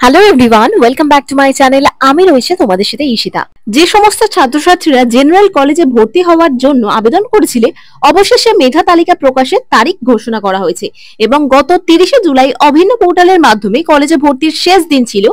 Hello everyone, welcome back to my channel. আমি রয়েছে তোমাদের সাথে ঈশিতা। যে সমস্ত ছাত্রছাত্রীরা জেনারেল কলেজে ভর্তি হওয়ার জন্য আবেদন করেছিলে, অবশেষে মেধা তালিকা প্রকাশের তারিখ ঘোষণা করা হয়েছে এবং গত 30শে জুলাই অভিন্ন পোর্টালের মাধ্যমে কলেজে ভর্তির শেষ দিন ছিল।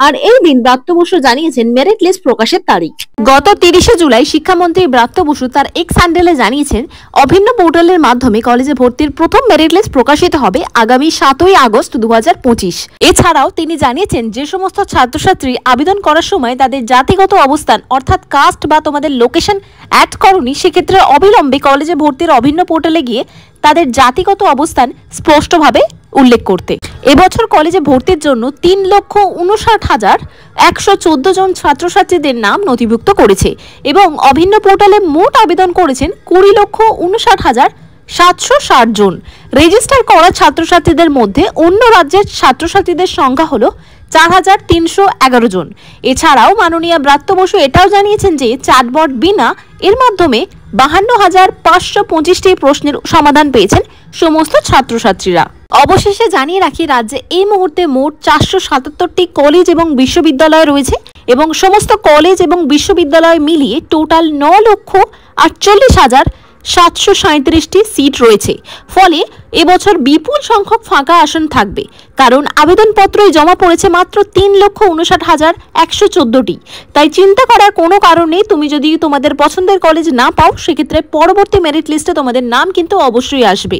আর এই দিন ব্রাত্য বসু জানিয়েছেন মেরিট লিস্ট প্রকাশের তারিখ। গত 30শে জুলাই শিক্ষামন্ত্রী ব্রাত্য বসু তার এক্স হ্যান্ডেলে জানিয়েছেন অভিন্ন পোর্টালের মাধ্যমে কলেজে ভর্তির প্রথম মেরিট লিস্ট প্রকাশিত হবে আগামী 7ই আগস্ট 2025। এছাড়াও তিনি জানিয়েছেন যে সমস্ত ছাত্রছাত্রী আবেদন করার সময় তাদের জাতিগত অবস্থান অর্থাৎ কাস্ট বা তোমাদের লোকেশন অ্যাড করনি, সেক্ষেত্রে অবিলম্বে কলেজে ভর্তির অভিন্ন পোর্টালে গিয়ে তাদের জাতিগত অবস্থান স্পষ্টভাবে উল্লেখ করতে। এবছর কলেজে ভর্তির জন্য 3,59,114 জন ছাত্রছাত্রীদের নাম নথিভুক্ত করেছে এবং অভিন্ন পোর্টালে মোট আবেদন করেছেন 20,59,760 জন। রেজিস্টার করা ছাত্রছাত্রীদের মধ্যে অন্য রাজ্যের ছাত্রছাত্রীদের সংখ্যা হলো 4,311 জন। এছাড়াও মাননীয় ব্রাত্য বসু এটাও জানিয়েছেন যে চ্যাটবট বিনা এর মাধ্যমে 52,525টি প্রশ্নের সমাধান পেয়েছেন সমস্ত ছাত্রছাত্রীরা। অবশেষে জানিয়ে রাখি, রাজ্যে এই মুহূর্তে মোট 477টি কলেজ এবং বিশ্ববিদ্যালয় রয়েছে এবং সমস্ত কলেজ এবং বিশ্ববিদ্যালয় মিলিয়ে টোটাল 9,48,737টি সিট রয়েছে। ফলে এবছর বিপুল সংখ্যক ফাঁকা আসন থাকবে, কারণ আবেদনপত্রই জমা পড়েছে মাত্র 3,59,114টি। তাই চিন্তা করার কোনো কারণ নেই। তুমি যদি তোমাদের পছন্দের কলেজ না পাও, সেক্ষেত্রে পরবর্তী মেরিট লিস্টে তোমাদের নাম কিন্তু অবশ্যই আসবে।